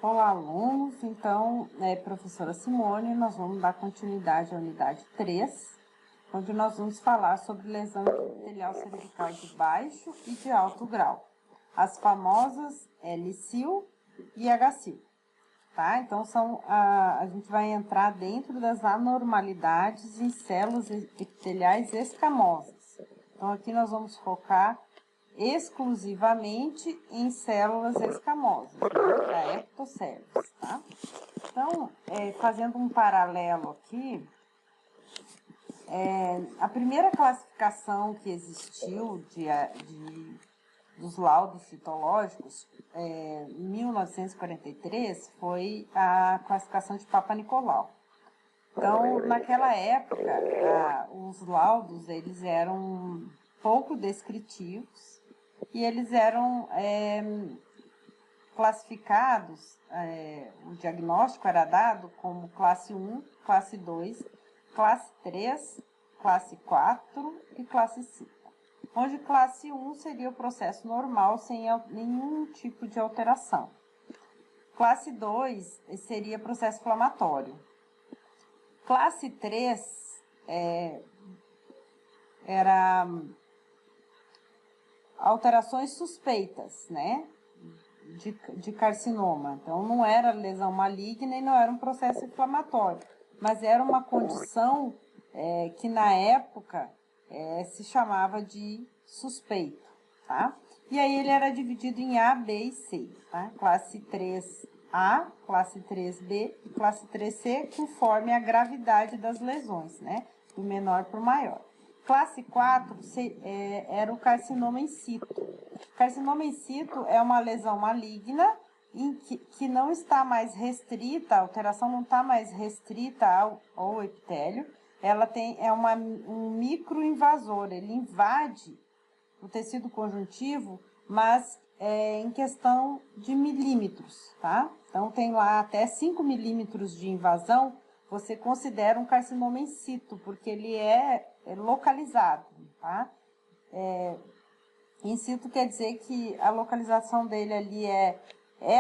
Olá, alunos. Então, professora Simone, nós vamos dar continuidade à unidade 3, onde nós vamos falar sobre lesão epitelial cervical de baixo e de alto grau, as famosas L-Sil e H-Sil, tá? Então, a gente vai entrar dentro das anormalidades em células epiteliais escamosas. Então, aqui nós vamos focar exclusivamente em células escamosas, da epitocélulas, tá? Então, fazendo um paralelo aqui, a primeira classificação que existiu dos laudos citológicos, em 1943, foi a classificação de Papanicolau. Então, naquela época, os laudos, eles eram pouco descritivos, e eles eram classificados, o diagnóstico era dado como classe 1, classe 2, classe 3, classe 4 e classe 5. Onde classe 1 seria o processo normal, sem nenhum tipo de alteração. Classe 2 seria processo inflamatório. Classe 3 era alterações suspeitas, né, de carcinoma. Então, não era lesão maligna e não era um processo inflamatório, mas era uma condição que na época se chamava de suspeito, tá? E aí ele era dividido em A, B e C, tá? Classe 3A, classe 3B e classe 3C, conforme a gravidade das lesões, né, do menor para o maior. Classe 4 era o carcinoma in situ. Carcinoma in situ é uma lesão maligna que não está mais restrita, a alteração não está mais restrita ao epitélio. Ela um microinvasor, ele invade o tecido conjuntivo, mas em questão de milímetros, tá? Então, tem lá até 5 milímetros de invasão, você considera um carcinoma in situ, porque ele é localizado, tá? In situ quer dizer que a localização dele ali é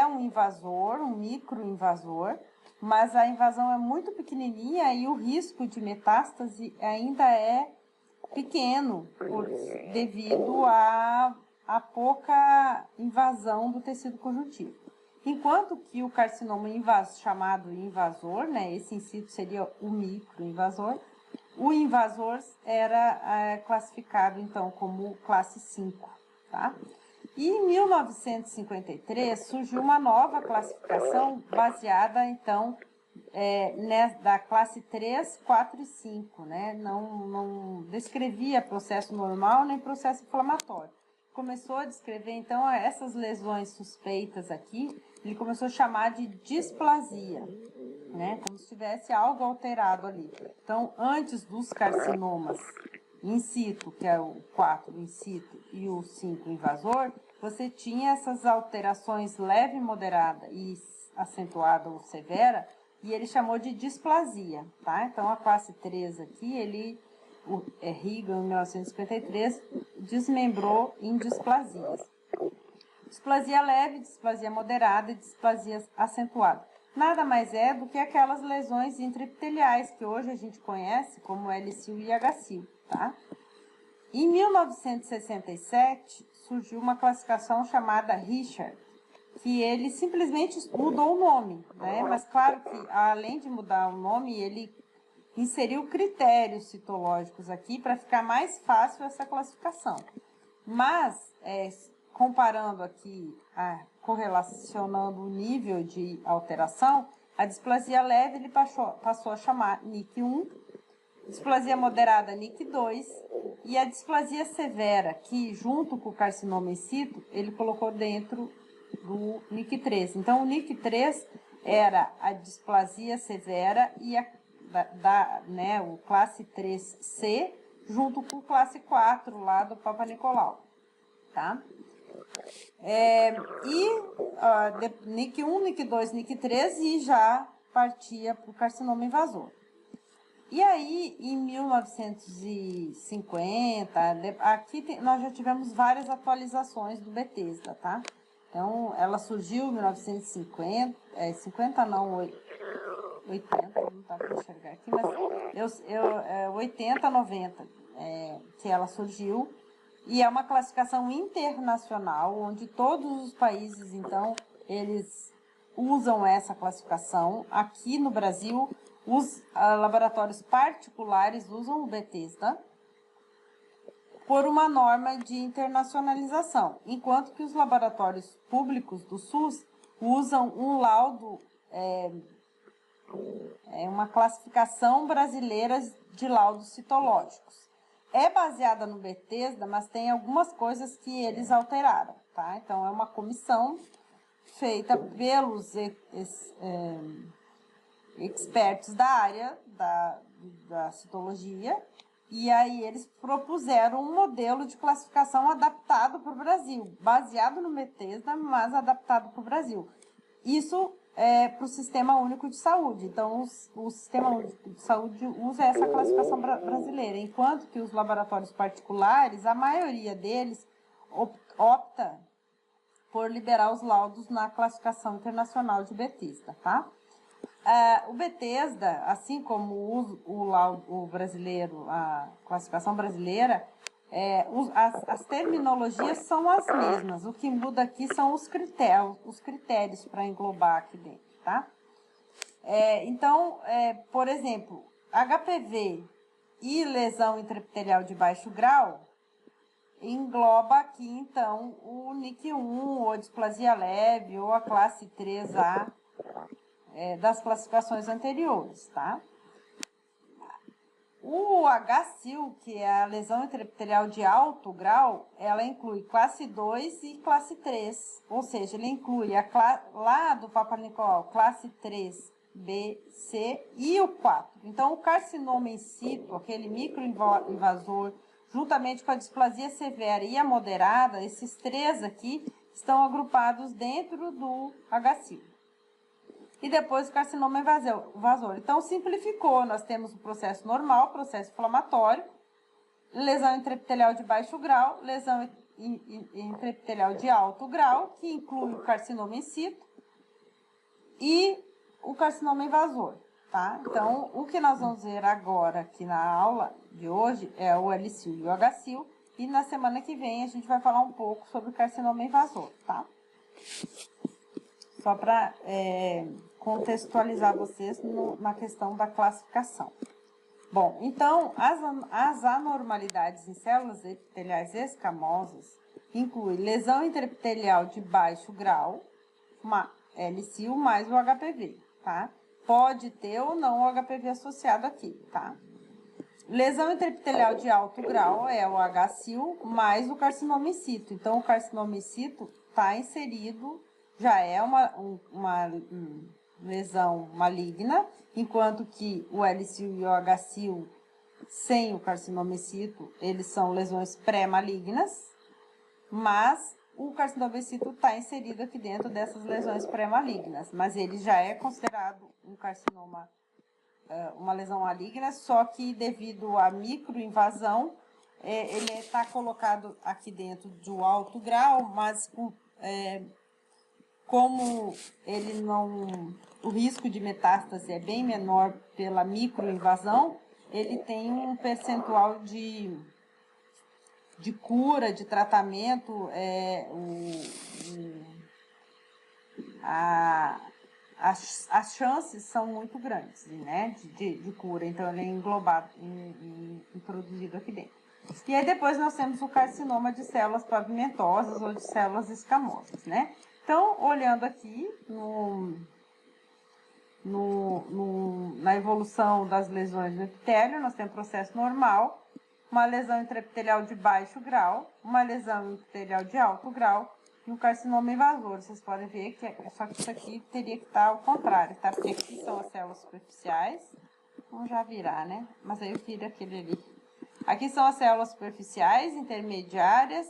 um invasor, um microinvasor, mas a invasão é muito pequenininha e o risco de metástase ainda é pequeno, devido à pouca invasão do tecido conjuntivo. Enquanto que o carcinoma chamado invasor, né, esse in situ seria o microinvasor, o invasor era classificado, então, como classe 5, tá? E em 1953 surgiu uma nova classificação baseada, então, da classe 3, 4 e 5, né? Não descrevia processo normal nem processo inflamatório. Começou a descrever, então, essas lesões suspeitas aqui, ele começou a chamar de displasia, né? Como se tivesse algo alterado ali. Então, antes dos carcinomas in situ, que é o 4 in situ e o 5 invasor, você tinha essas alterações leve, moderada e acentuada ou severa, e ele chamou de displasia, tá? Então, a classe 3 aqui, Reagan, em 1953, desmembrou em displasias. Displasia leve, displasia moderada e displasia acentuada. Nada mais é do que aquelas lesões intraepiteliais que hoje a gente conhece como L-Sil e H-Sil, tá? Em 1967, surgiu uma classificação chamada Richard, que ele simplesmente mudou o nome, né? Mas claro que, além de mudar o nome, ele inseriu critérios citológicos aqui para ficar mais fácil essa classificação. Mas, comparando aqui, correlacionando o nível de alteração, a displasia leve ele passou a chamar NIC1, displasia moderada NIC2 e a displasia severa, que junto com o carcinoma in situ, ele colocou dentro do NIC3. Então, o NIC3 era a displasia severa e o classe 3C, junto com o classe 4 lá do Papanicolau, tá? NIC1, NIC2, NIC3 e já partia para o carcinoma invasor. E aí, em 1950, aqui nós já tivemos várias atualizações do Bethesda, tá? Então, ela surgiu em 1950, 50 não, 80, não está para enxergar aqui, mas 80, 90, que ela surgiu. E é uma classificação internacional, onde todos os países, então, eles usam essa classificação. Aqui no Brasil, os laboratórios particulares usam o Bethesda por uma norma de internacionalização, enquanto que os laboratórios públicos do SUS usam um laudo, uma classificação brasileira de laudos citológicos. É baseada no Bethesda, mas tem algumas coisas que eles alteraram, tá? Então, é uma comissão feita pelos expertos da área da citologia, e aí eles propuseram um modelo de classificação adaptado para o Brasil, baseado no Bethesda, mas adaptado para o Brasil. Isso para o Sistema Único de Saúde. Então, o Sistema Único de Saúde usa essa classificação brasileira, enquanto que os laboratórios particulares, a maioria deles opta por liberar os laudos na classificação internacional de Bethesda, tá? O Bethesda, assim como o brasileiro, a classificação brasileira, as terminologias são as mesmas. O que muda aqui são os critérios para englobar aqui dentro, tá? Então, por exemplo, HPV e lesão intraepitelial de baixo grau engloba aqui, então, o NIC1, ou displasia leve, ou a classe 3A, das classificações anteriores, tá? O HSIL, que é a lesão intraepitelial de alto grau, ela inclui classe 2 e classe 3, ou seja, ele inclui lá do Papa Nicolau, classe 3, B, C e o 4. Então, o carcinoma in situ, aquele microinvasor, juntamente com a displasia severa e a moderada, esses três aqui estão agrupados dentro do HSIL. E depois o carcinoma invasor. Então, simplificou. Nós temos o processo normal, processo inflamatório, lesão intraepitelial de baixo grau, lesão intraepitelial de alto grau, que inclui o carcinoma in situ, e o carcinoma invasor, tá? Então, o que nós vamos ver agora aqui na aula de hoje é o LCIL e o HCIL, e na semana que vem a gente vai falar um pouco sobre o carcinoma invasor, tá? Só para contextualizar vocês na questão da classificação. Bom, então, as anormalidades em células epiteliais escamosas incluem lesão intraepitelial de baixo grau, uma LCIL mais o HPV, tá? Pode ter ou não o HPV associado aqui, tá? Lesão intraepitelial de alto grau é o HSIL mais o carcinoma in situ. Então, o carcinoma in situ está inserido, já é uma lesão maligna, enquanto que o LCIL e o HSIL sem o carcinoma in situ, eles são lesões pré-malignas, mas o carcinoma in situ está inserido aqui dentro dessas lesões pré-malignas, mas ele já é considerado um carcinoma, uma lesão maligna, só que devido à microinvasão, ele está colocado aqui dentro do alto grau, mas como ele o risco de metástase é bem menor pela microinvasão, ele tem um percentual de cura, de tratamento, as chances são muito grandes, né, de cura. Então, ele é englobado, introduzido aqui dentro. E aí, depois, nós temos o carcinoma de células pavimentosas ou de células escamosas, né? Então, olhando aqui na evolução das lesões no epitélio, nós temos processo normal, uma lesão intraepitelial de baixo grau, uma lesão epitelial de alto grau e um carcinoma invasor. Vocês podem ver que só que isso aqui teria que estar ao contrário, tá? Porque aqui são as células superficiais, vamos já virar, né? Mas aí eu viro aquele ali. Aqui são as células superficiais, intermediárias,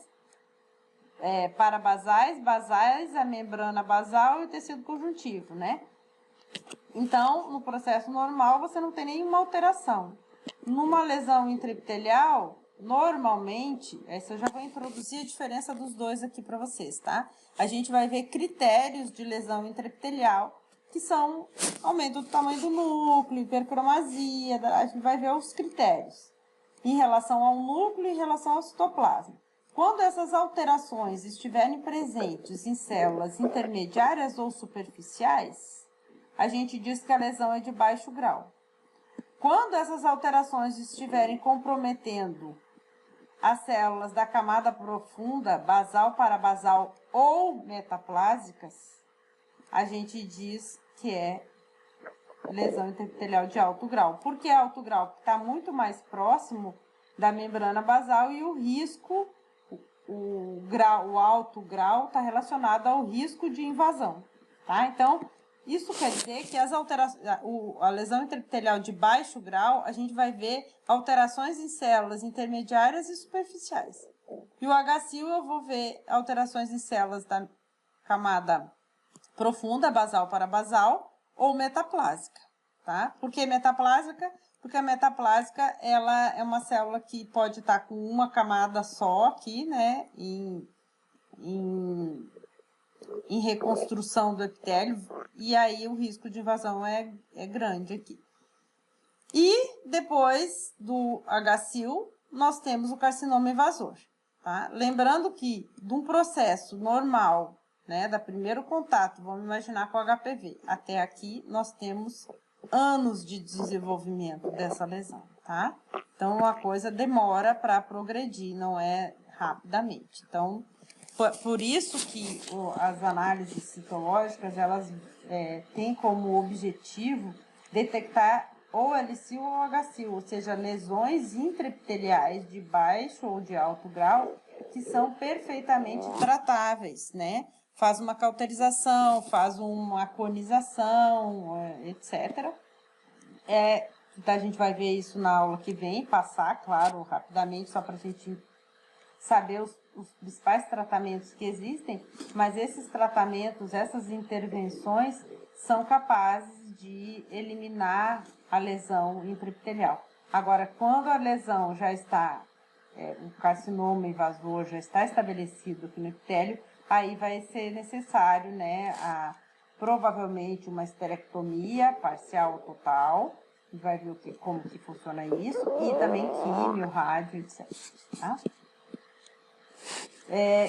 parabasais, basais, a membrana basal e o tecido conjuntivo, né? Então, no processo normal, você não tem nenhuma alteração. Numa lesão intraepitelial, normalmente, essa eu já vou introduzir a diferença dos dois aqui para vocês, tá? A gente vai ver critérios de lesão intraepitelial, que são aumento do tamanho do núcleo, hipercromasia, a gente vai ver os critérios em relação ao núcleo e em relação ao citoplasma. Quando essas alterações estiverem presentes em células intermediárias ou superficiais, a gente diz que a lesão é de baixo grau. Quando essas alterações estiverem comprometendo as células da camada profunda, basal, parabasal ou metaplásicas, a gente diz que é lesão intraepitelial de alto grau. Por que alto grau? Porque está muito mais próximo da membrana basal e o risco, o alto grau está relacionado ao risco de invasão, tá? Então, isso quer dizer que a lesão intraepitelial de baixo grau, a gente vai ver alterações em células intermediárias e superficiais. E o HSIL eu vou ver alterações em células da camada profunda, basal para basal, ou metaplásica, tá? Por que metaplásica? Porque a metaplásica, ela é uma célula que pode estar com uma camada só aqui, né, em reconstrução do epitélio, e aí o risco de invasão é grande aqui. E depois do HSIL, nós temos o carcinoma invasor, tá? Lembrando que de um processo normal, né, da primeiro contato, vamos imaginar com o HPV, até aqui nós temos anos de desenvolvimento dessa lesão, tá? Então, a coisa demora para progredir, não é rapidamente. Então, por isso que as análises citológicas, elas têm como objetivo detectar ou LCIL ou HSIL, ou seja, lesões intraepiteliais de baixo ou de alto grau, que são perfeitamente tratáveis, né? Faz uma cauterização, faz uma conização, etc. A gente vai ver isso na aula que vem, passar, claro, rapidamente, só para a gente saber os principais tratamentos que existem, mas esses tratamentos, essas intervenções, são capazes de eliminar a lesão intraepitelial. Agora, quando a lesão já está, o carcinoma invasor já está estabelecido aqui no epitélio, aí vai ser necessário, né, provavelmente uma esterectomia parcial ou total, e vai ver como que funciona isso, e também químio, rádio, etc. Tá?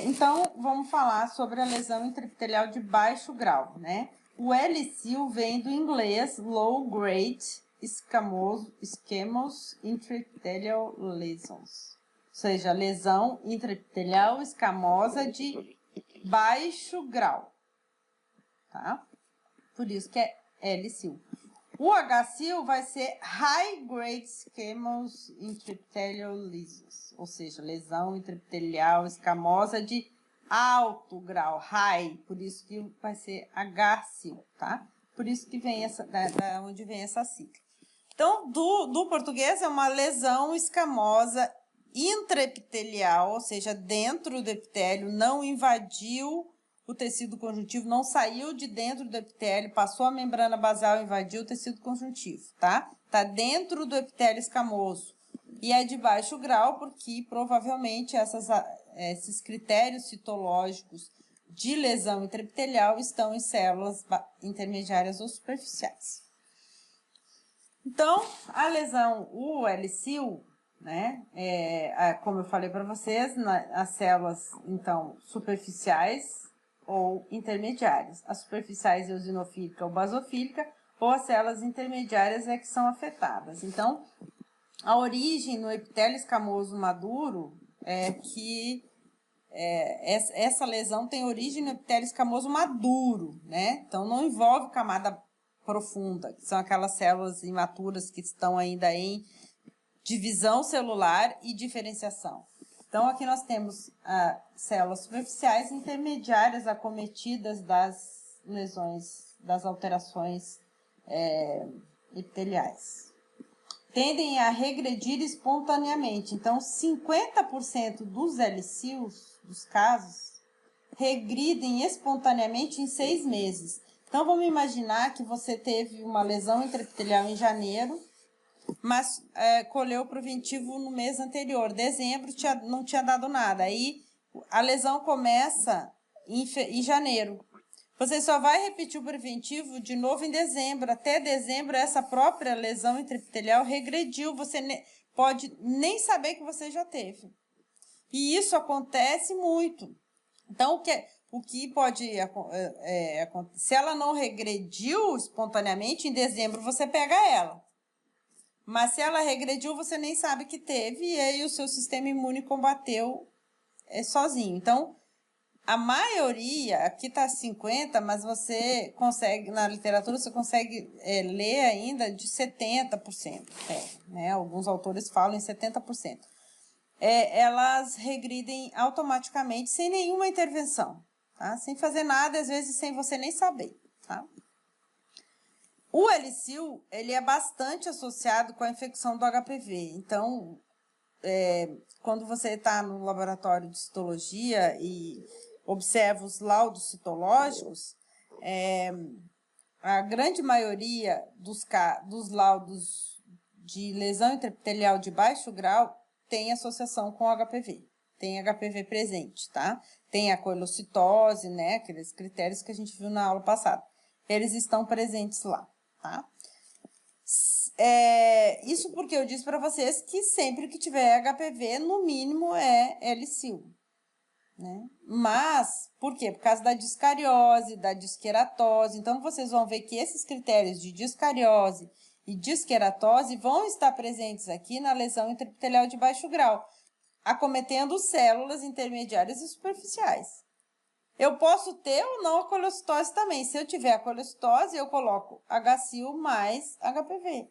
Então, vamos falar sobre a lesão intraepitelial de baixo grau, né? O LCIL vem do inglês Low Grade Squamous Intraepithelial Lesions, ou seja, lesão intraepitelial escamosa de baixo grau, tá? Por isso que é LCIL. O HSIL vai ser High Grade Squamous Intraepithelial Lesions, ou seja, lesão intraepitelial escamosa de alto grau, high, por isso que vai ser HSIL, tá? Por isso que vem da onde vem essa sigla. Então, do português é uma lesão escamosa intraepitelial, ou seja, dentro do epitélio, não invadiu o tecido conjuntivo, não saiu de dentro do epitélio, passou a membrana basal e invadiu o tecido conjuntivo, tá? Tá dentro do epitélio escamoso. E é de baixo grau porque provavelmente esses critérios citológicos de lesão intraepitelial estão em células intermediárias ou superficiais. Então, a lesão, o LCIL, né, como eu falei para vocês, as células, então, superficiais ou intermediárias. As superficiais eosinofílica ou basofílica, ou as células intermediárias é que são afetadas. Então, a origem no epitélio escamoso maduro é que essa lesão tem origem no epitélio escamoso maduro, né? Então, não envolve camada profunda, que são aquelas células imaturas que estão ainda em divisão celular e diferenciação. Então, aqui nós temos células superficiais intermediárias acometidas das lesões, das alterações epiteliais. Tendem a regredir espontaneamente. Então, 50% dos LCILs, dos casos, regridem espontaneamente em 6 meses. Então, vamos imaginar que você teve uma lesão intraepitelial em janeiro, mas colheu o preventivo no mês anterior. Dezembro não tinha dado nada. Aí a lesão começa em janeiro. Você só vai repetir o preventivo de novo em dezembro. Até dezembro, essa própria lesão intraepitelial regrediu. Você pode nem saber que você já teve. E isso acontece muito. Então, o que pode acontecer? Se ela não regrediu espontaneamente, em dezembro você pega ela. Mas se ela regrediu, você nem sabe que teve, e aí o seu sistema imune combateu sozinho. Então, a maioria, aqui está 50%, mas você consegue, na literatura, você consegue ler ainda de 70%. Né? Alguns autores falam em 70%. Elas regridem automaticamente, sem nenhuma intervenção. Tá? Sem fazer nada, às vezes sem você nem saber. Tá? O Helicil, ele é bastante associado com a infecção do HPV. Então, quando você está no laboratório de citologia e observa os laudos citológicos, a grande maioria dos laudos de lesão intraepitelial de baixo grau tem associação com HPV. Tem HPV presente, tá? Tem a coelocitose, né? Aqueles critérios que a gente viu na aula passada. Eles estão presentes lá, tá? Isso porque eu disse para vocês que sempre que tiver HPV, no mínimo é Helicil, né? Mas, por quê? Por causa da discariose, da disqueratose. Então, vocês vão ver que esses critérios de discariose e disqueratose vão estar presentes aqui na lesão intraepitelial de baixo grau, acometendo células intermediárias e superficiais. Eu posso ter ou não a coelocitose também. Se eu tiver a coelocitose, eu coloco HCil mais HPV.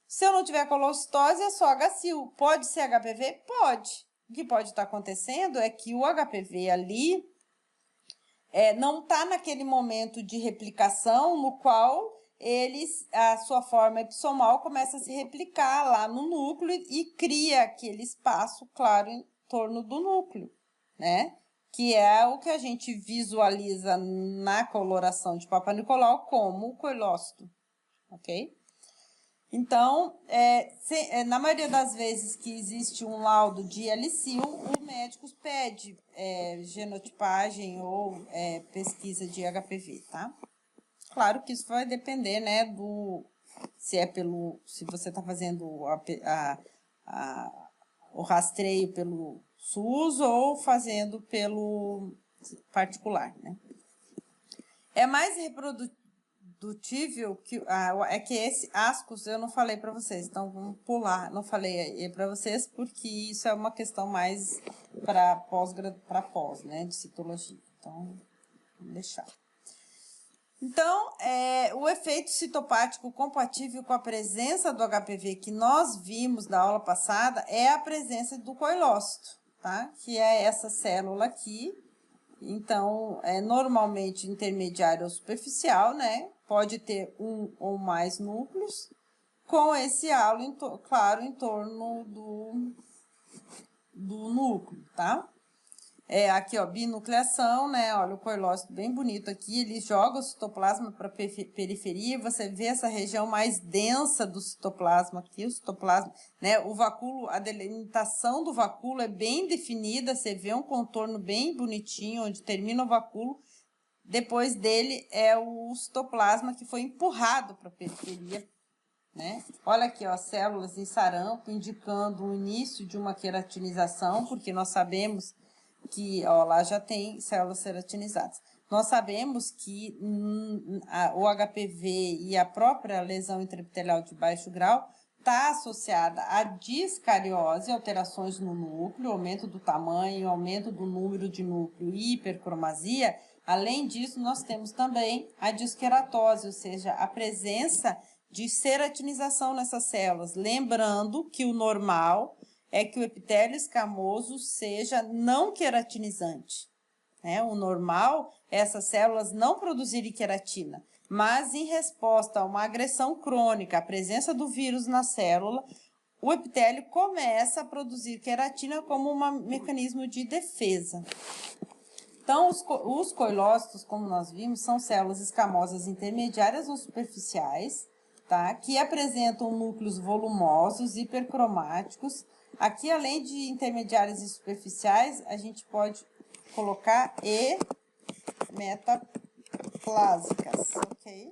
Se eu não tiver coelocitose, é só HCil. Pode ser HPV? Pode. O que pode estar acontecendo é que o HPV ali não está naquele momento de replicação no qual a sua forma epissomal começa a se replicar lá no núcleo e cria aquele espaço claro em torno do núcleo, né? Que é o que a gente visualiza na coloração de Papa Nicolau como o coilócito, ok? Então, na maioria das vezes que existe um laudo de Helicil, o médico pede genotipagem ou pesquisa de HPV, tá? Claro que isso vai depender, né, se você está fazendo o rastreio pelo SUS ou fazendo pelo particular, né? É mais reprodutível que esse ascos eu não falei para vocês, então vamos pular, não falei para vocês porque isso é uma questão mais para pós, né, de citologia. Então, vamos deixar. Então, o efeito citopático compatível com a presença do HPV que nós vimos na aula passada é a presença do coilócito, tá? Que é essa célula aqui. Então, normalmente intermediário ou superficial, né? Pode ter um ou mais núcleos, com esse halo claro em torno do núcleo, tá? Aqui, ó, binucleação, né? Olha o coilócito bem bonito aqui. Ele joga o citoplasma para a periferia. Você vê essa região mais densa do citoplasma aqui, o citoplasma, né? O vacúolo, a delimitação do vacúolo é bem definida. Você vê um contorno bem bonitinho, onde termina o vacúolo. Depois dele é o citoplasma que foi empurrado para a periferia, né? Olha aqui, ó, células em sarampo, indicando o início de uma queratinização, porque nós sabemos que, ó, lá já tem células queratinizadas. Nós sabemos que o HPV e a própria lesão intraepitelial de baixo grau está associada à discariose, alterações no núcleo, aumento do tamanho, aumento do número de núcleo e hipercromasia. Além disso, nós temos também a disqueratose, ou seja, a presença de ceratinização nessas células. Lembrando que o normal é que o epitélio escamoso seja não queratinizante, né? O normal é essas células não produzirem queratina, mas em resposta a uma agressão crônica, a presença do vírus na célula, o epitélio começa a produzir queratina como um mecanismo de defesa. Então, os coilócitos, como nós vimos, são células escamosas intermediárias ou superficiais, tá? Que apresentam núcleos volumosos, hipercromáticos. Aqui, além de intermediárias e superficiais, a gente pode colocar e metaplásicas, ok?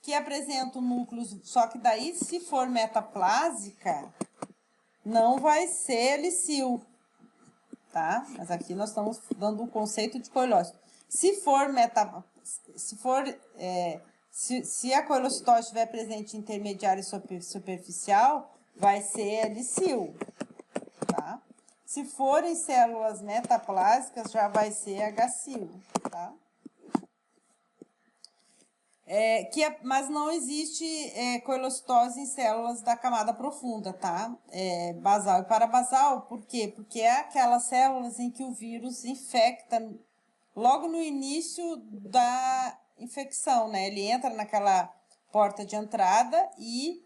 Que apresentam núcleos, só que daí, se for metaplásica, não vai ser helicil, tá? Mas aqui nós estamos dando o conceito de coilócito. Se a coilocitose estiver presente em intermediário e superficial, vai ser helicil, tá? Se forem células metaplásicas, já vai ser HCil, tá? Mas não existe coilocitose em células da camada profunda, tá? Basal e parabasal, por quê? Porque é aquelas células em que o vírus infecta logo no início da infecção, né? Ele entra naquela porta de entrada e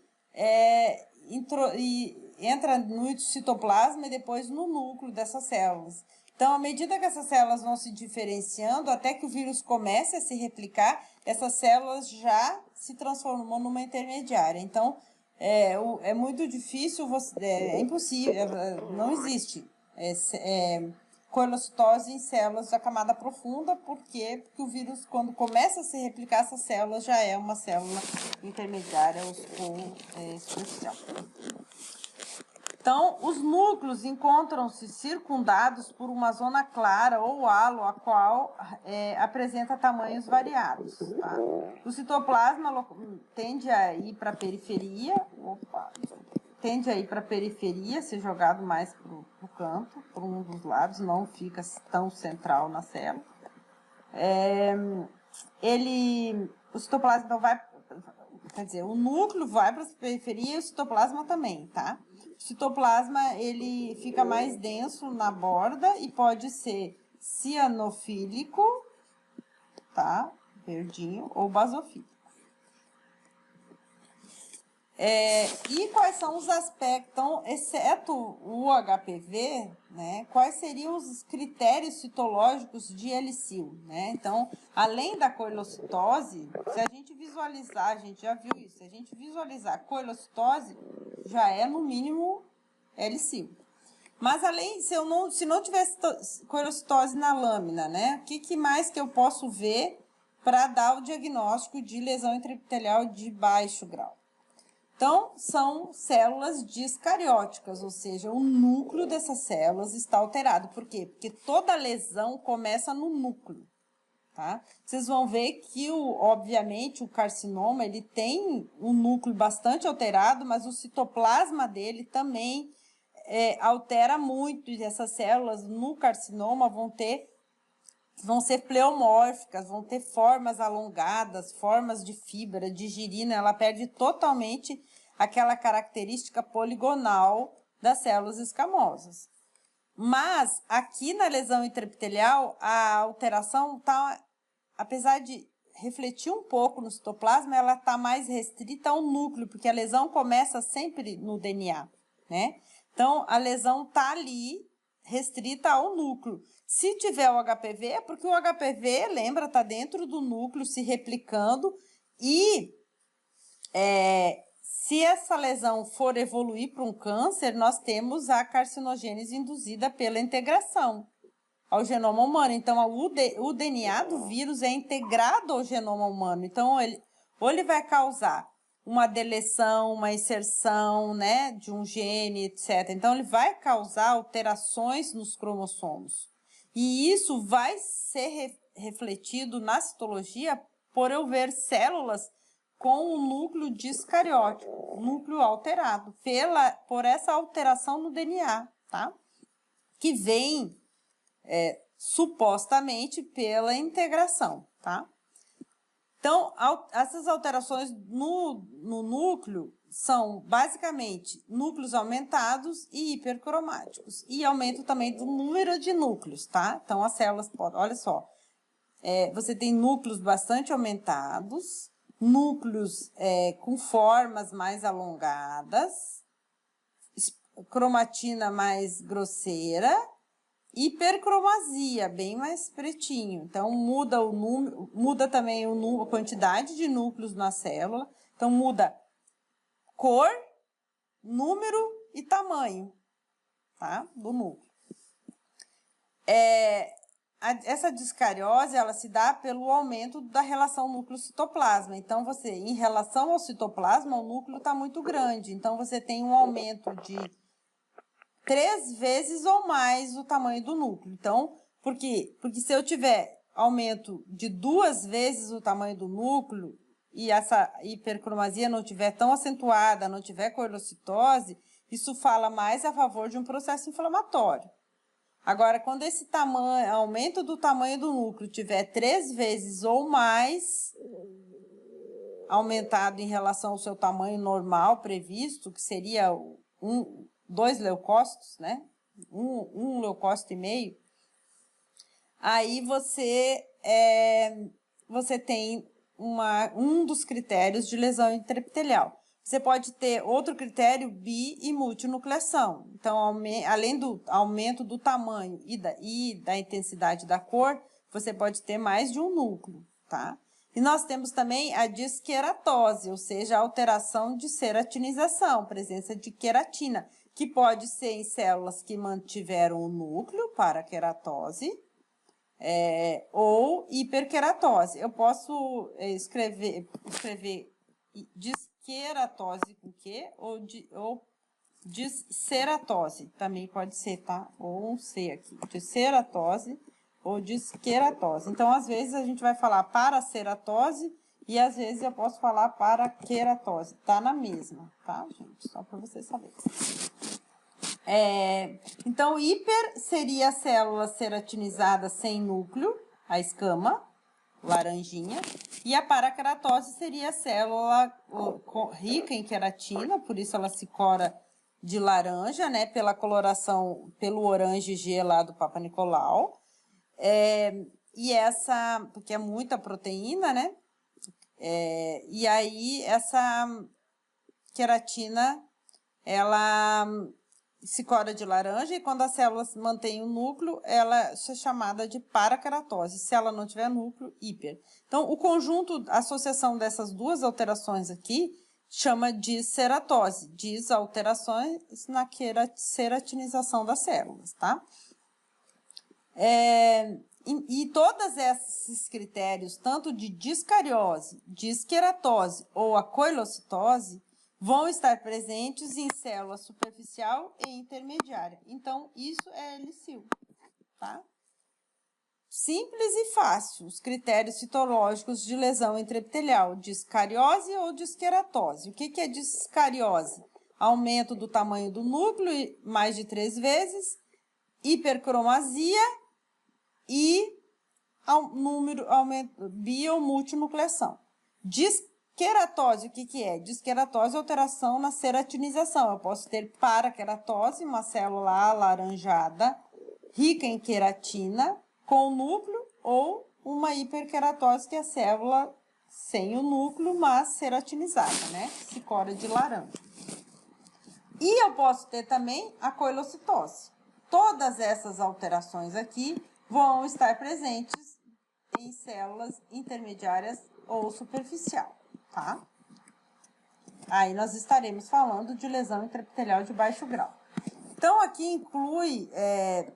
entra no citoplasma e depois no núcleo dessas células. Então, à medida que essas células vão se diferenciando, até que o vírus comece a se replicar, essas células já se transformam numa intermediária. Então, é muito difícil, é impossível, não existe coilocitose em células da camada profunda, porque o vírus, quando começa a se replicar, essas células já é uma célula intermediária ou superficial. Então, os núcleos encontram-se circundados por uma zona clara ou halo, a qual apresenta tamanhos variados. Tá? O citoplasma tende a ir para a periferia, ser jogado mais para o canto, por um dos lados, não fica tão central na célula. O citoplasma então vai, quer dizer, o núcleo vai para a periferia e o citoplasma também, tá? O citoplasma, ele fica mais denso na borda e pode ser cianofílico, tá? Verdinho, ou basofílico. E quais são os aspectos, então, exceto o HPV, né? Quais seriam os critérios citológicos de helicil, né? Então, além da coilocitose, se a gente visualizar, a gente já viu isso, se a gente visualizar coilocitose, já é no mínimo helicil. Mas se não tivesse coilocitose na lâmina, né? O que mais que eu posso ver para dar o diagnóstico de lesão intraepitelial de baixo grau? Então, são células discarióticas, ou seja, o núcleo dessas células está alterado. Por quê? Porque toda lesão começa no núcleo, tá? Vocês vão ver que, obviamente, o carcinoma, ele tem um núcleo bastante alterado, mas o citoplasma dele também altera muito. E essas células no carcinoma vão ser pleomórficas, vão ter formas alongadas, formas de fibra, de girina, ela perde totalmente aquela característica poligonal das células escamosas. Mas, aqui na lesão intraepitelial, a alteração está, apesar de refletir um pouco no citoplasma, ela está mais restrita ao núcleo, porque a lesão começa sempre no DNA, né? Então, a lesão está ali, restrita ao núcleo. Se tiver o HPV, é porque o HPV, lembra, está dentro do núcleo, se replicando, e se essa lesão for evoluir para um câncer, nós temos a carcinogênese induzida pela integração ao genoma humano. Então, o DNA do vírus é integrado ao genoma humano. Então, ou ele vai causar uma deleção, uma inserção, né, de um gene, etc. Então, ele vai causar alterações nos cromossomos. E isso vai ser refletido na citologia por eu ver células com o núcleo discariótico, núcleo alterado, por essa alteração no DNA, tá? Que vem, supostamente, pela integração, tá? Então, essas alterações no núcleo são, basicamente, núcleos aumentados e hipercromáticos. E aumento também do número de núcleos, tá? Então, as células podem... Olha só, você tem núcleos bastante aumentados, núcleos com formas mais alongadas, cromatina mais grosseira, hipercromasia, bem mais pretinho. Então, muda também a quantidade de núcleos na célula, Então, muda cor, número e tamanho, tá? Do núcleo. Essa discariose, ela se dá pelo aumento da relação núcleo-citoplasma. Então, em relação ao citoplasma, o núcleo está muito grande. Então, você tem um aumento de 3 vezes ou mais o tamanho do núcleo. Então, por quê? Porque se eu tiver aumento de 2 vezes o tamanho do núcleo e essa hipercromasia não tiver tão acentuada, não tiver coelocitose, isso fala mais a favor de um processo inflamatório. Agora, quando esse aumento do tamanho do núcleo tiver 3 vezes ou mais aumentado em relação ao seu tamanho normal previsto, que seria 2 leucócitos, né? Um leucócito e meio, aí você tem um dos critérios de lesão intraepitelial. Você pode ter outro critério, bi e multinucleação. Então, além do aumento do tamanho e da intensidade da cor, você pode ter mais de um núcleo, tá? E nós temos também a disqueratose, ou seja, a alteração de ceratinização, presença de queratina, que pode ser em células que mantiveram o núcleo para queratose, ou hiperqueratose. Eu posso escrever disqueratose com Q ou disceratose, também pode ser, tá? Ou um C aqui, disceratose ou disqueratose. Então, às vezes, a gente vai falar paraceratose e às vezes eu posso falar paraqueratose. Tá na mesma, tá, gente? Só para vocês saberem. Então, hiper seria a célula ceratinizada sem núcleo, a escama, laranjinha, e a paraqueratose seria a célula rica em queratina, por isso ela se cora de laranja, né, pela coloração, pelo orange G lá do Papa Nicolau, porque é muita proteína, né, e aí essa queratina, ela se cora de laranja e quando a célula mantém o núcleo, ela é chamada de paraqueratose. Se ela não tiver núcleo, hiper. Então, o conjunto, a associação dessas duas alterações aqui, chama de ceratose. Diz alterações na ceratinização das células, tá? E todos esses critérios, tanto de discariose, disqueratose ou a coelocitose, vão estar presentes em célula superficial e intermediária. Então, isso é LCIL, tá? Simples e fácil, os critérios citológicos de lesão intraepitelial, discariose ou disqueratose. O que é discariose? Aumento do tamanho do núcleo, mais de 3 vezes, hipercromasia e aumento bi ou multinucleação. Disqueratose, o que é? Disqueratose é alteração na ceratinização. Eu posso ter paraqueratose, uma célula alaranjada, rica em queratina, com núcleo, ou uma hiperqueratose, que é a célula sem o núcleo, mas ceratinizada, né? Se cora de laranja. E eu posso ter também a coelocitose. Todas essas alterações aqui vão estar presentes em células intermediárias ou superficial, tá? Aí nós estaremos falando de lesão intraepitelial de baixo grau. Então, aqui inclui é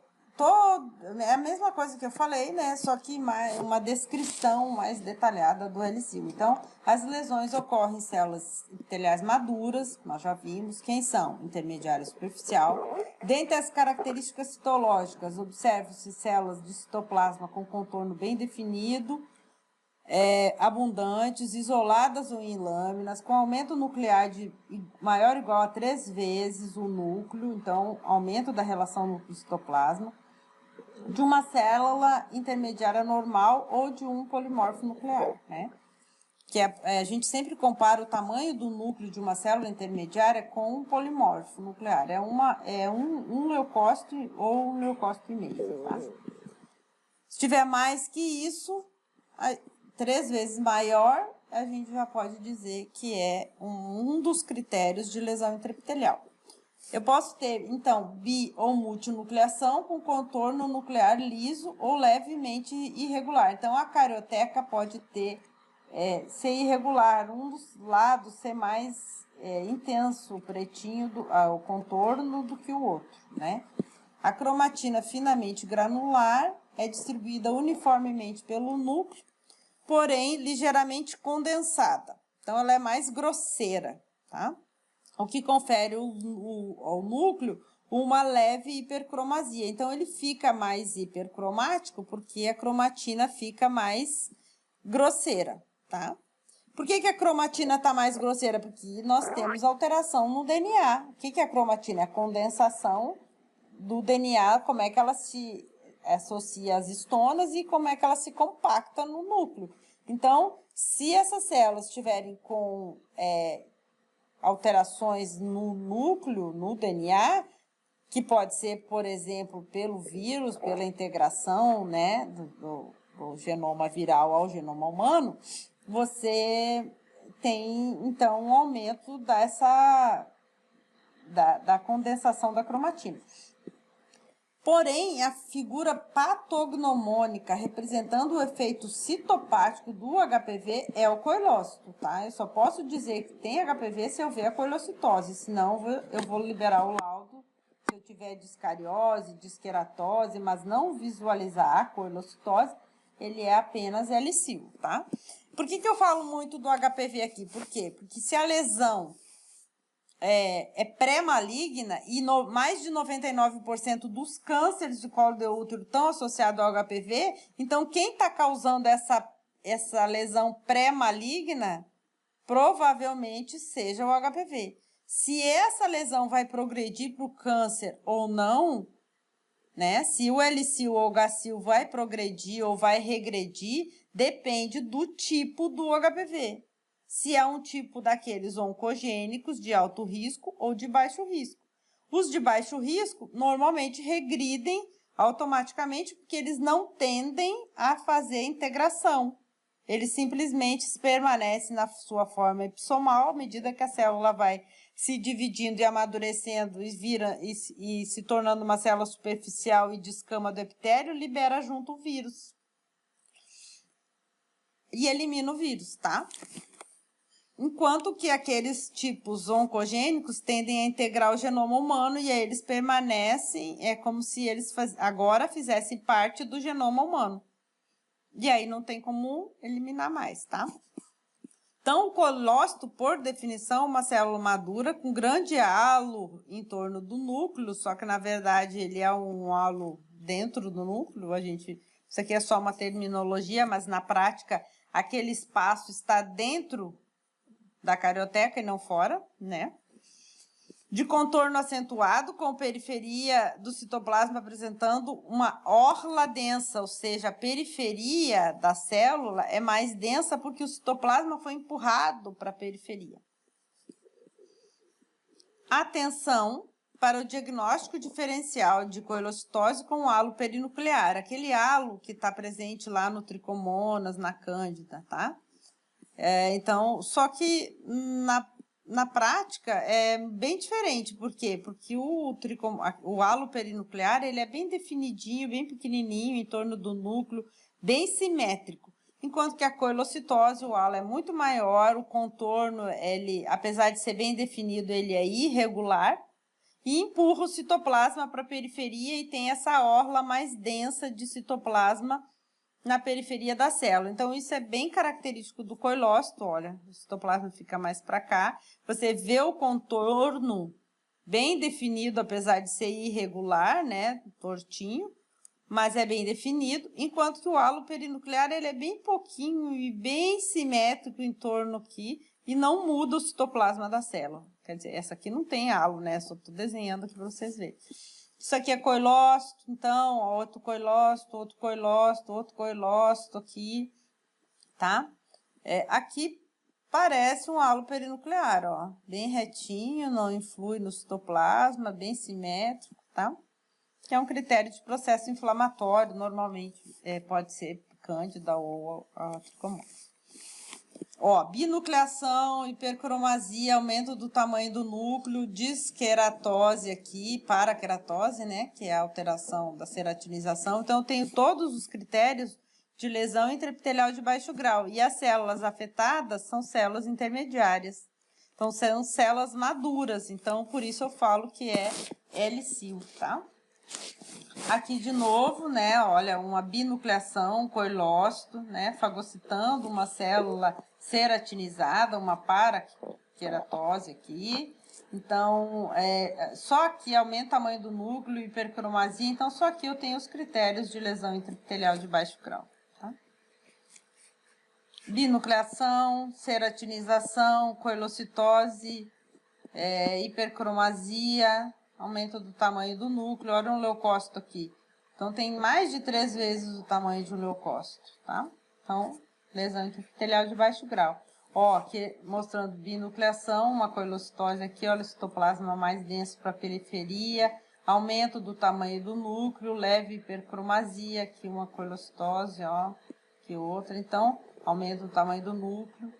a mesma coisa que eu falei, né? Só que uma descrição mais detalhada do LCIL. Então, as lesões ocorrem em células epiteliais maduras, nós já vimos quem são, intermediária e superficial. Dentre as características citológicas, observam-se células de citoplasma com contorno bem definido, abundantes, isoladas ou em lâminas, com aumento nuclear de maior ou igual a 3 vezes o núcleo, então, aumento da relação núcleo-citoplasma, de uma célula intermediária normal ou de um polimorfo nuclear, né? Que a gente sempre compara o tamanho do núcleo de uma célula intermediária com um polimorfo nuclear. É um leucócito ou um leucócito e meio, tá? Se tiver mais que isso, 3 vezes maior, a gente já pode dizer que é um dos critérios de lesão intraepitelial. Eu posso ter, então, bi ou multinucleação com contorno nuclear liso ou levemente irregular. Então, a carioteca pode ter ser irregular, um dos lados ser mais intenso, o pretinho, o contorno, do que o outro, né? A cromatina finamente granular é distribuída uniformemente pelo núcleo, porém ligeiramente condensada. Então, ela é mais grosseira, tá? O que confere ao núcleo uma leve hipercromasia. Então, ele fica mais hipercromático porque a cromatina fica mais grosseira, tá? Por que a cromatina está mais grosseira? Porque nós temos alteração no DNA. O que é a cromatina? É a condensação do DNA, como é que ela se associa às histonas e como é que ela se compacta no núcleo. Então, se essas células estiverem com alterações no núcleo, no DNA, que pode ser, por exemplo, pelo vírus, pela integração, né, do genoma viral ao genoma humano, você tem, então, um aumento da condensação da cromatina. Porém, a figura patognomônica representando o efeito citopático do HPV é o coilócito, tá? Eu só posso dizer que tem HPV se eu ver a coilocitose, senão eu vou liberar o laudo se eu tiver discariose, disqueratose, mas não visualizar a coilocitose, ele é apenas LCIL, tá? Por que eu falo muito do HPV aqui? Por quê? Porque se a lesão é pré-maligna e mais de 99% dos cânceres de colo de útero estão associados ao HPV, então quem está causando essa lesão pré-maligna provavelmente seja o HPV. Se essa lesão vai progredir para o câncer ou não, né? Se o LCIL ou o HCIL vai progredir ou vai regredir, depende do tipo do HPV. Se é um tipo daqueles oncogênicos de alto risco ou de baixo risco. Os de baixo risco normalmente regridem automaticamente porque eles não tendem a fazer integração. Eles simplesmente permanecem na sua forma epissomal à medida que a célula vai se dividindo e amadurecendo e se tornando uma célula superficial e de escama do epitélio, libera junto o vírus. E elimina o vírus, tá? Enquanto que aqueles tipos oncogênicos tendem a integrar o genoma humano e aí eles permanecem, é como se eles agora fizessem parte do genoma humano. E aí não tem como eliminar mais, tá? Então, o colócito, por definição, é uma célula madura com grande halo em torno do núcleo, só que, na verdade, ele é um halo dentro do núcleo. Isso aqui é só uma terminologia, mas, na prática, aquele espaço está dentro da carioteca e não fora, né? De contorno acentuado, com periferia do citoplasma apresentando uma orla densa, ou seja, a periferia da célula é mais densa porque o citoplasma foi empurrado para a periferia. Atenção para o diagnóstico diferencial de coilocitose com o halo perinuclear, aquele halo que está presente lá no tricomonas, na cândida, tá? Então, só que na prática é bem diferente. Por quê? Porque o halo perinuclear ele é bem definidinho, bem pequenininho em torno do núcleo, bem simétrico. Enquanto que a coilocitose, o halo é muito maior, o contorno, apesar de ser bem definido, ele é irregular e empurra o citoplasma para a periferia e tem essa orla mais densa de citoplasma na periferia da célula. Então, isso é bem característico do coilócito, olha, o citoplasma fica mais para cá. Você vê o contorno bem definido, apesar de ser irregular, né, tortinho, mas é bem definido, enquanto que o halo perinuclear, ele é bem pouquinho e bem simétrico em torno aqui, e não muda o citoplasma da célula. Quer dizer, essa aqui não tem halo, né, só estou desenhando aqui para vocês verem. Isso aqui é coilócito, então, outro coilócito, outro coilócito, outro coilócito aqui, tá? Aqui parece um halo perinuclear, ó, bem retinho, não influi no citoplasma, bem simétrico, tá? Que é um critério de processo inflamatório, normalmente pode ser cândida ou a tricomonas. Ó, binucleação, hipercromasia, aumento do tamanho do núcleo, disqueratose aqui, paraqueratose, né, que é a alteração da ceratinização. Então, eu tenho todos os critérios de lesão intraepitelial de baixo grau. E as células afetadas são células intermediárias. Então, são células maduras. Então, por isso eu falo que é L-sil, tá? Aqui de novo, né, olha, uma binucleação, coilócito, né, fagocitando uma célula ceratinizada, uma paraqueratose aqui. Então, só aqui aumenta o tamanho do núcleo, hipercromasia. Então, só aqui eu tenho os critérios de lesão intraepitelial de baixo grau. Tá? Binucleação, ceratinização, coilocitose, hipercromasia, aumento do tamanho do núcleo. Olha um leucócito aqui. Então, tem mais de 3 vezes o tamanho de um leucócito, tá? Então, lesão intraepitelial de baixo grau. Ó, aqui mostrando binucleação, uma coilocitose aqui, olha o citoplasma mais denso para a periferia, aumento do tamanho do núcleo, leve hipercromasia, aqui uma coilocitose, ó, aqui outra. Então, aumento do tamanho do núcleo.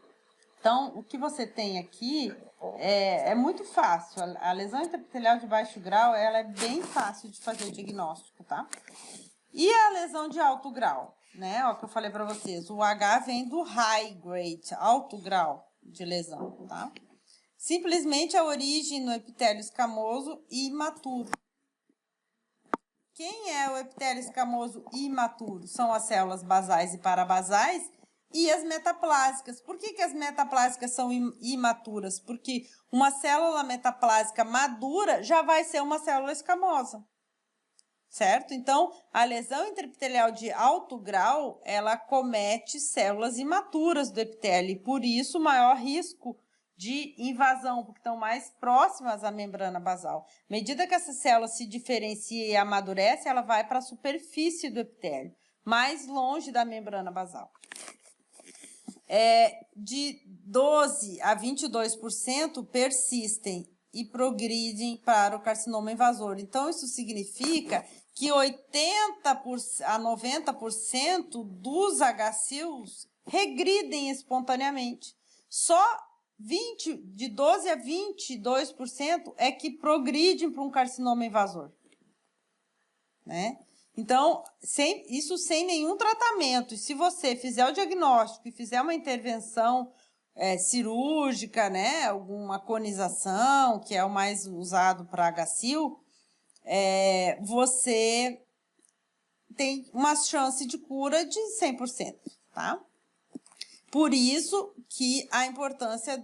Então, o que você tem aqui é muito fácil. A lesão intraepitelial de baixo grau, ela é bem fácil de fazer o diagnóstico, tá? E a lesão de alto grau, né? Ó, que eu falei para vocês, o H vem do high grade, alto grau de lesão, tá? Simplesmente a origem no epitélio escamoso imaturo. Quem é o epitélio escamoso imaturo? São as células basais e parabasais e as metaplásicas. Por que as metaplásicas são imaturas? Porque uma célula metaplásica madura já vai ser uma célula escamosa. Certo? Então, a lesão intraepitelial de alto grau, ela acomete células imaturas do epitélio, e por isso o maior risco de invasão, porque estão mais próximas à membrana basal. À medida que essa célula se diferencia e amadurece, ela vai para a superfície do epitélio, mais longe da membrana basal. De 12% a 22% persistem e progridem para o carcinoma invasor. Então, isso significa que 80% a 90% dos HSILs regridem espontaneamente. Só de 12% a 22% é que progridem para um carcinoma invasor. Né? Então, isso sem nenhum tratamento. E se você fizer o diagnóstico e fizer uma intervenção cirúrgica, né, alguma conização, que é o mais usado para HSIL, você tem uma chance de cura de 100%, tá? Por isso que a importância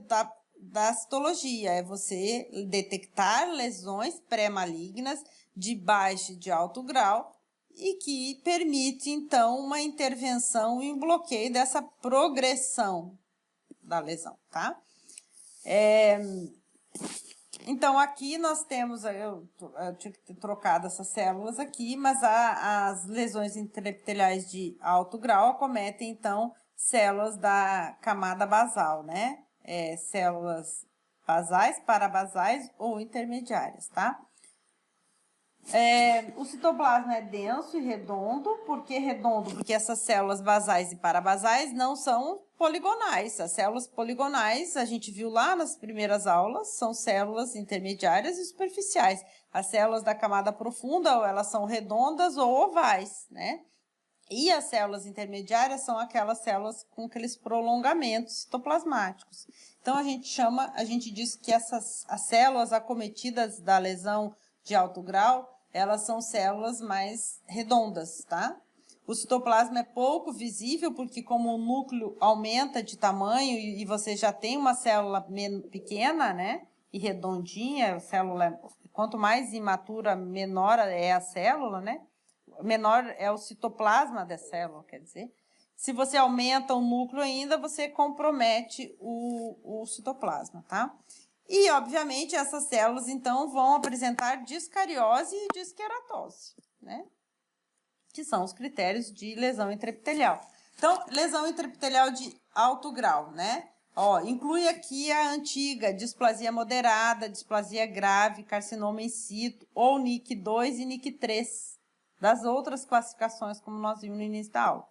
da citologia é você detectar lesões pré-malignas de baixo e de alto grau e que permite, então, uma intervenção e um bloqueio dessa progressão da lesão, tá? Então, aqui nós temos, eu tinha que ter trocado essas células aqui, mas as lesões intraepiteliais de alto grau acometem, então, células da camada basal, né? Células basais, parabasais ou intermediárias, tá? O citoplasma é denso e redondo. Por que redondo? Porque essas células basais e parabasais não são poligonais. As células poligonais, a gente viu lá nas primeiras aulas, são células intermediárias e superficiais. As células da camada profunda, ou elas são redondas ou ovais, né? E as células intermediárias são aquelas células com aqueles prolongamentos citoplasmáticos. Então, a gente diz que as células acometidas da lesão de alto grau, elas são células mais redondas, tá? O citoplasma é pouco visível, porque como o núcleo aumenta de tamanho e você já tem uma célula pequena, né? E redondinha, a célula, quanto mais imatura, menor é a célula, né? Menor é o citoplasma da célula, quer dizer. Se você aumenta o núcleo ainda, você compromete o citoplasma, tá? E, obviamente, essas células, então, vão apresentar discariose e disqueratose, né? Que são os critérios de lesão intraepitelial. Então, lesão intraepitelial de alto grau, né? Ó, inclui aqui a antiga displasia moderada, displasia grave, carcinoma in situ, ou NIC2 e NIC3, das outras classificações, como nós vimos no início da aula.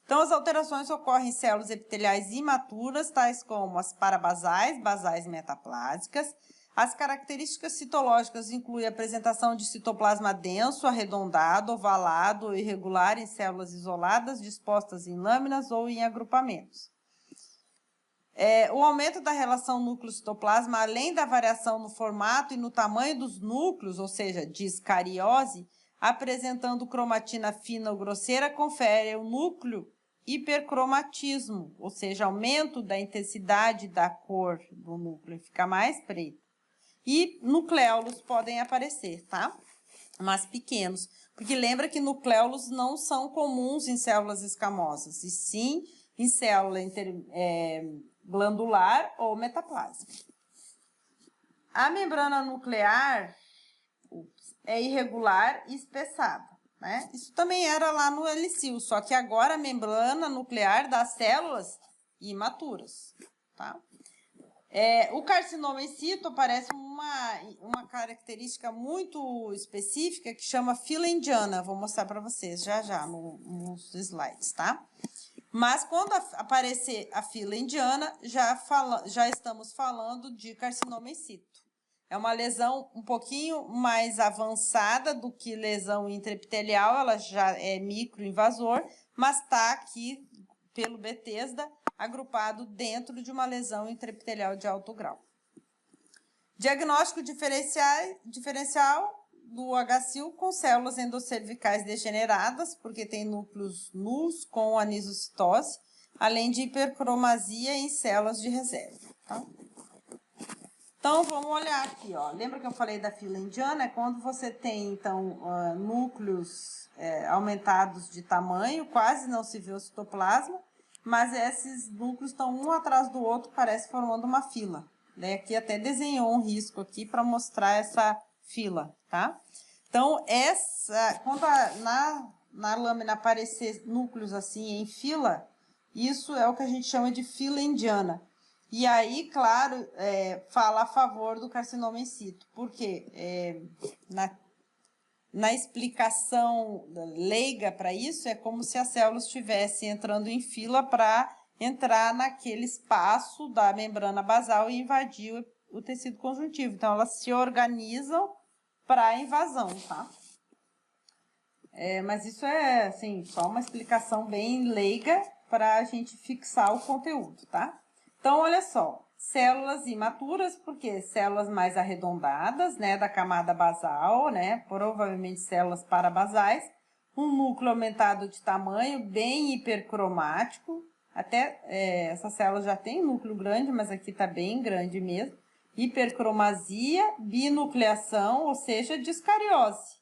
Então, as alterações ocorrem em células epiteliais imaturas, tais como as parabasais, basais metaplásicas, As características citológicas incluem a apresentação de citoplasma denso, arredondado, ovalado ou irregular em células isoladas, dispostas em lâminas ou em agrupamentos. O aumento da relação núcleo-citoplasma, além da variação no formato e no tamanho dos núcleos, ou seja, discariose, apresentando cromatina fina ou grosseira, confere ao núcleo hipercromatismo, ou seja, aumento da intensidade da cor do núcleo, fica mais preto. E nucléolos podem aparecer, tá? Mas pequenos, porque lembra que nucléolos não são comuns em células escamosas, e sim em célula glandular ou metaplásica. A membrana nuclear é irregular e espessada, né? Isso também era lá no helicil, só que agora a membrana nuclear das células imaturas, tá? O carcinoma in situ aparece uma característica muito específica que chama fila indiana. Vou mostrar para vocês já nos slides, tá? Mas quando aparecer a fila indiana, já estamos falando de carcinoma in situ. É uma lesão um pouquinho mais avançada do que lesão intraepitelial, ela já é microinvasor, mas está aqui pelo Bethesda agrupado dentro de uma lesão intraepitelial de alto grau. Diagnóstico diferencial do HSIL com células endocervicais degeneradas, porque tem núcleos nus com anisocitose, além de hipercromasia em células de reserva. Tá? Então, vamos olhar aqui, ó. Lembra que eu falei da fila indiana? É quando você tem, então, núcleos aumentados de tamanho, quase não se vê o citoplasma, mas esses núcleos estão um atrás do outro, parece formando uma fila. Daí aqui até desenhou um risco aqui para mostrar essa fila, tá? Então, quando na lâmina aparecer núcleos assim em fila, isso é o que a gente chama de fila indiana. E aí, claro, fala a favor do carcinoma in situ, porque na explicação leiga para isso, é como se as células estivessem entrando em fila para entrar naquele espaço da membrana basal e invadir o tecido conjuntivo. Então, elas se organizam para a invasão, tá? Mas isso é, assim, só uma explicação bem leiga para a gente fixar o conteúdo, tá? Então, olha só, células imaturas, porque células mais arredondadas, né, da camada basal, né, provavelmente células parabasais, um núcleo aumentado de tamanho, bem hipercromático, até essa célula já tem núcleo grande, mas aqui está bem grande mesmo, hipercromasia, binucleação, ou seja, discariose.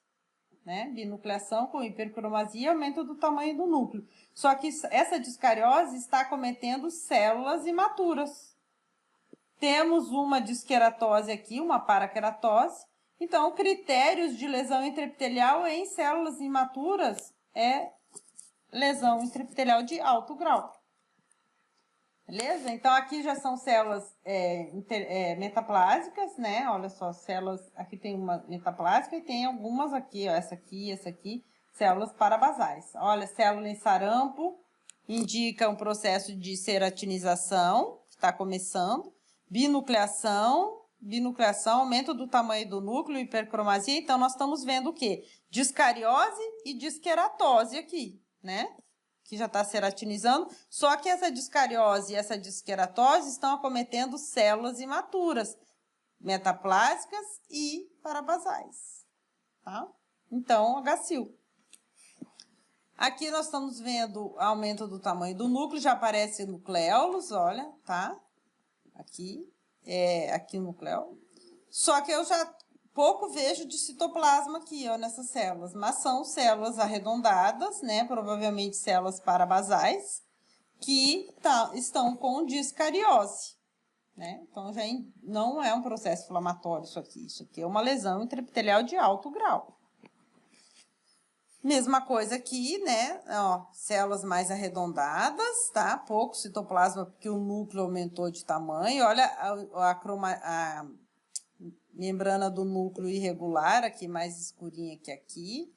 Né? Binucleação com hipercromasia, aumento do tamanho do núcleo. Só que essa discariose está acometendo células imaturas. Temos uma disqueratose aqui, uma paraqueratose. Então, critérios de lesão intraepitelial em células imaturas é lesão intraepitelial de alto grau. Beleza? Então, aqui já são células metaplásicas, né? Olha só, células, aqui tem uma metaplásica e tem algumas aqui, ó, essa aqui, células parabasais. Olha, célula em sarampo indica um processo de ceratinização, que está começando, binucleação, aumento do tamanho do núcleo, hipercromasia. Então, nós estamos vendo o quê? Discariose e disqueratose aqui, né? Que já está ceratinizando, só que essa discariose e essa disqueratose estão acometendo células imaturas, metaplásicas e parabasais, tá? Então, HSIL. Aqui nós estamos vendo aumento do tamanho do núcleo, já aparece nucléolos, olha, tá? Aqui o nucléolo. Só que eu já pouco vejo de citoplasma aqui, ó, nessas células, mas são células arredondadas, né, provavelmente células parabasais, que estão com discariose, né, então já não é um processo inflamatório isso aqui é uma lesão intraepitelial de alto grau. Mesma coisa aqui, né, ó, células mais arredondadas, tá, pouco citoplasma porque o núcleo aumentou de tamanho, olha a membrana do núcleo irregular, aqui mais escurinha que aqui.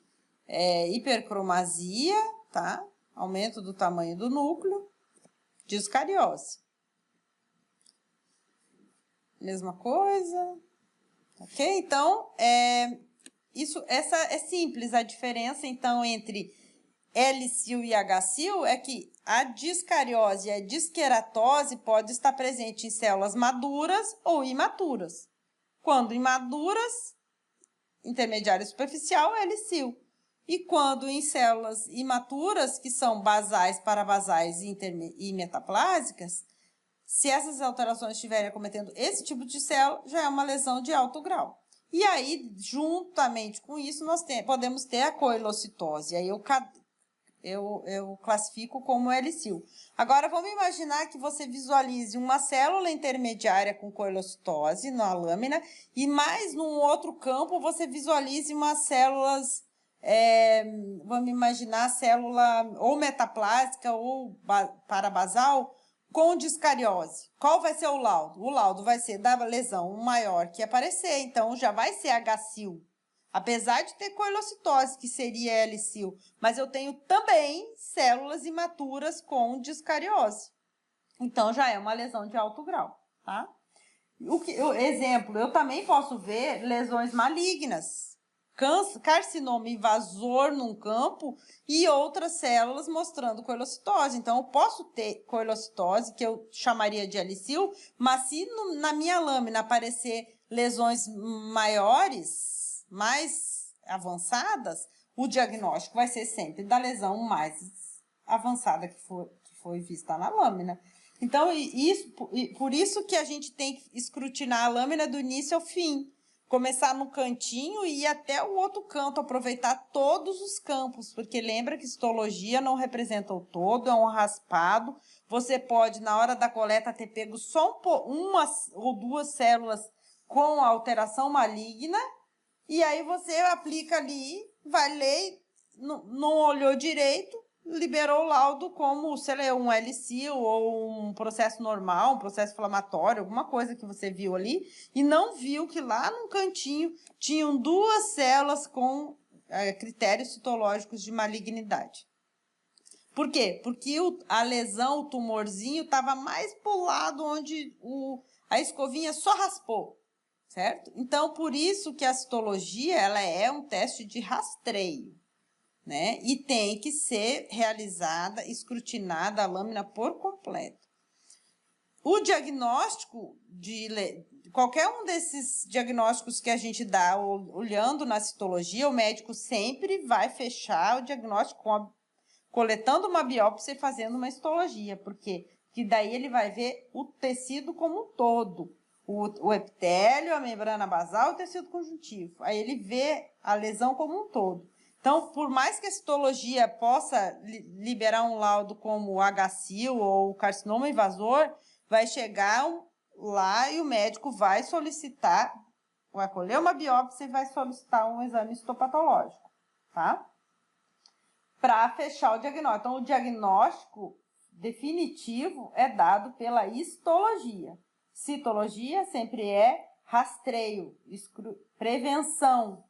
Hipercromasia, tá? Aumento do tamanho do núcleo. Discariose. Mesma coisa. Ok? Então, essa é simples. A diferença, então, entre L-sil e H-sil é que a discariose e a disqueratose pode estar presente em células maduras ou imaturas. Quando imaduras, intermediária superficial, L-sil. E quando em células imaturas, que são basais, parabasais e metaplásicas, se essas alterações estiverem acometendo esse tipo de célula, já é uma lesão de alto grau. E aí, juntamente com isso, nós podemos ter a coelocitose. Aí eu classifico como L-sil. Agora, vamos imaginar que você visualize uma célula intermediária com coelocitose na lâmina e mais num outro campo você visualize umas células, vamos imaginar célula ou metaplásica ou parabasal com discariose. Qual vai ser o laudo? O laudo vai ser da lesão maior que aparecer, então já vai ser H-sil. Apesar de ter coelocitose, que seria L-sil, mas eu tenho também células imaturas com discariose. Então, já é uma lesão de alto grau, tá? Exemplo, eu também posso ver lesões malignas. Carcinoma invasor num campo e outras células mostrando coelocitose. Então, eu posso ter coelocitose, que eu chamaria de L-sil, mas se na minha lâmina aparecer lesões maiores, mais avançadas, o diagnóstico vai ser sempre da lesão mais avançada que foi vista na lâmina. Então, por isso que a gente tem que escrutinar a lâmina do início ao fim. Começar no cantinho e ir até o outro canto, aproveitar todos os campos, porque lembra que histologia não representa o todo, é um raspado. Você pode, na hora da coleta, ter pego só uma ou duas células com alteração maligna, e aí você aplica ali, vai ler, não olhou direito, liberou o laudo como, sei lá, um L-sil ou um processo normal, um processo inflamatório, alguma coisa que você viu ali, e não viu que lá num cantinho tinham duas células com critérios citológicos de malignidade. Por quê? Porque a lesão, o tumorzinho, estava mais pro lado onde a escovinha só raspou. Certo? Então, por isso que a citologia ela é um teste de rastreio, né? E tem que ser realizada, escrutinada a lâmina por completo. O diagnóstico de qualquer um desses diagnósticos que a gente dá olhando na citologia, o médico sempre vai fechar o diagnóstico coletando uma biópsia e fazendo uma histologia, porque daí ele vai ver o tecido como um todo. O epitélio, a membrana basal e o tecido conjuntivo. Aí ele vê a lesão como um todo. Então, por mais que a citologia possa liberar um laudo como H-sil ou carcinoma invasor, vai chegar lá e o médico vai solicitar, vai colher uma biópsia e vai solicitar um exame histopatológico, tá? Para fechar o diagnóstico. Então, o diagnóstico definitivo é dado pela histologia. Citologia sempre é rastreio, prevenção,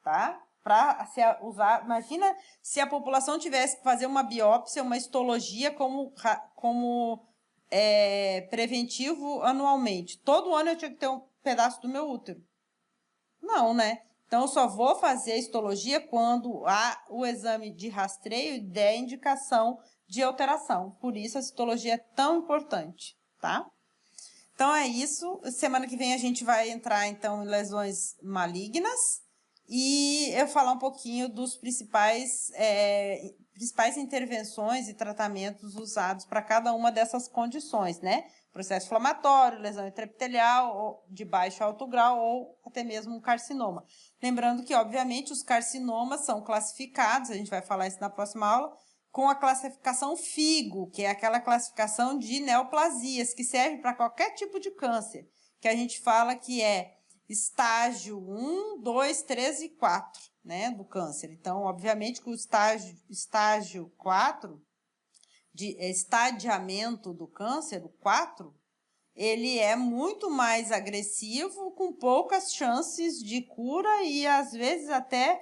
tá? Para se usar, imagina se a população tivesse que fazer uma biópsia, uma histologia como preventivo anualmente. Todo ano eu tinha que ter um pedaço do meu útero. Não, né? Então, eu só vou fazer a histologia quando há o exame de rastreio e der indicação de alteração. Por isso, a citologia é tão importante, tá? Então, é isso. Semana que vem a gente vai entrar, então, em lesões malignas e eu falar um pouquinho dos principais intervenções e tratamentos usados para cada uma dessas condições, né? Processo inflamatório, lesão intraepitelial, ou de baixo a alto grau ou até mesmo um carcinoma. Lembrando que, obviamente, os carcinomas são classificados, a gente vai falar isso na próxima aula, com a classificação FIGO, que é aquela classificação de neoplasias, que serve para qualquer tipo de câncer, que a gente fala que é estágio 1, 2, 3 e 4, né, do câncer. Então, obviamente, que o estágio 4, de estadiamento do câncer, o 4, ele é muito mais agressivo, com poucas chances de cura e, às vezes, até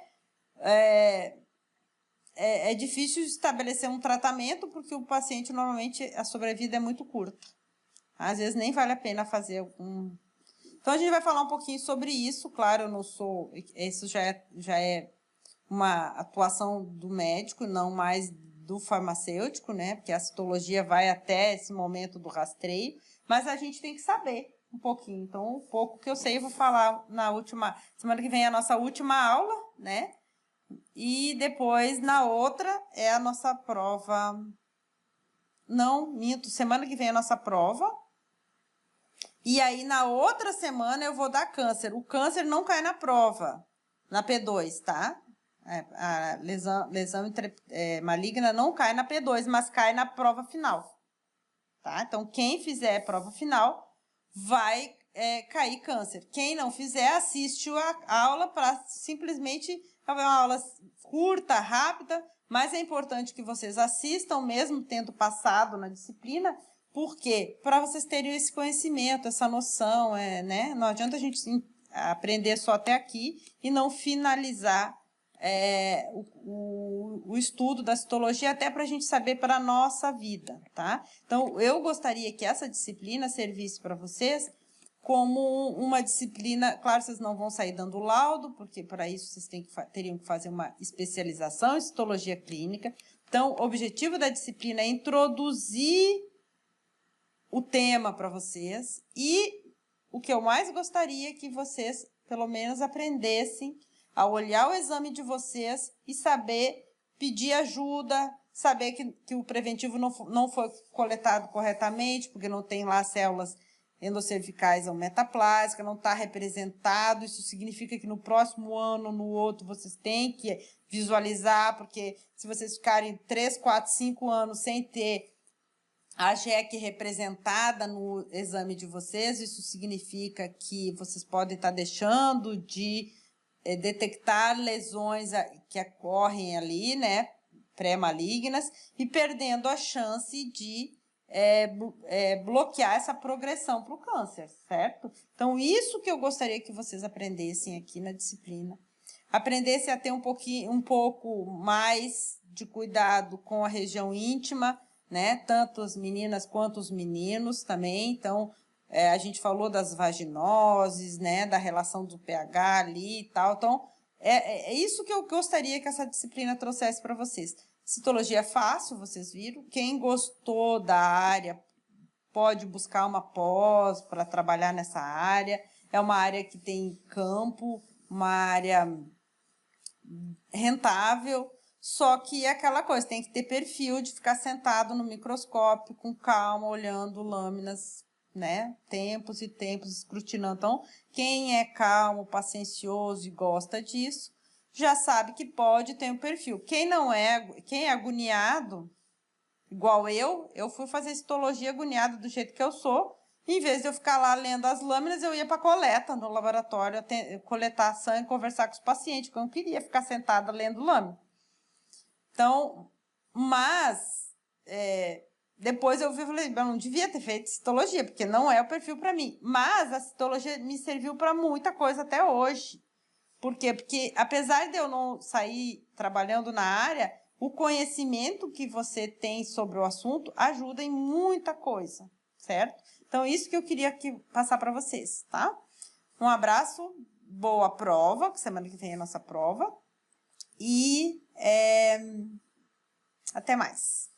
é difícil estabelecer um tratamento porque o paciente, normalmente, a sobrevida é muito curta. Às vezes, nem vale a pena fazer algum... Então, a gente vai falar um pouquinho sobre isso. Claro, eu não sou... Isso já é uma atuação do médico, não mais do farmacêutico, né? Porque a citologia vai até esse momento do rastreio. Mas a gente tem que saber um pouquinho. Então, um pouco que eu sei, eu vou falar na última... Semana que vem é a nossa última aula, né? E depois, na outra, é a nossa prova... Não, minto. Semana que vem é a nossa prova. E aí, na outra semana, eu vou dar câncer. O câncer não cai na prova, na P2, tá? A lesão maligna não cai na P2, mas cai na prova final, tá? Então, quem fizer a prova final vai cair câncer. Quem não fizer, assiste a aula para simplesmente... É uma aula curta, rápida, mas é importante que vocês assistam, mesmo tendo passado na disciplina. Por quê? Para vocês terem esse conhecimento, essa noção, né? Não adianta a gente aprender só até aqui e não finalizar o estudo da citologia, até para a gente saber para a nossa vida, tá? Então, eu gostaria que essa disciplina servisse para vocês como uma disciplina... Claro, vocês não vão sair dando laudo, porque para isso vocês teriam que fazer uma especialização em citologia clínica. Então, o objetivo da disciplina é introduzir o tema para vocês e o que eu mais gostaria é que vocês, pelo menos, aprendessem a olhar o exame de vocês e saber pedir ajuda, saber que o preventivo não foi coletado corretamente, porque não tem lá células endocervicais ou metaplásicas, não está representado. Isso significa que no próximo ano, no outro, vocês têm que visualizar, porque se vocês ficarem 3, 4, 5 anos sem ter a JEC representada no exame de vocês, isso significa que vocês podem estar deixando de detectar lesões que ocorrem ali, né, pré-malignas, e perdendo a chance de bloquear essa progressão para o câncer, certo? Então, isso que eu gostaria que vocês aprendessem aqui na disciplina. Aprendessem a ter um pouco mais de cuidado com a região íntima, né? Tanto as meninas quanto os meninos também. Então, a gente falou das vaginoses, né? Da relação do pH ali e tal. Então, é isso que eu gostaria que essa disciplina trouxesse para vocês. Citologia é fácil, vocês viram. Quem gostou da área pode buscar uma pós para trabalhar nessa área. É uma área que tem campo, uma área rentável, só que é aquela coisa, tem que ter perfil de ficar sentado no microscópio com calma, olhando lâminas, né? Tempos e tempos, escrutinando. Então, quem é calmo, paciencioso e gosta disso, já sabe que pode ter um perfil. Quem é agoniado, igual eu fui fazer citologia agoniada do jeito que eu sou. Em vez de eu ficar lá lendo as lâminas, eu ia para a coleta no laboratório, coletar sangue, conversar com os pacientes, porque eu não queria ficar sentada lendo lâmina. Então, mas depois eu falei, eu não devia ter feito citologia, porque não é o perfil para mim. Mas a citologia me serviu para muita coisa até hoje. Por quê? Porque apesar de eu não sair trabalhando na área, o conhecimento que você tem sobre o assunto ajuda em muita coisa, certo? Então, isso que eu queria passar para vocês, tá? Um abraço, boa prova, que semana que vem é a nossa prova. E até mais.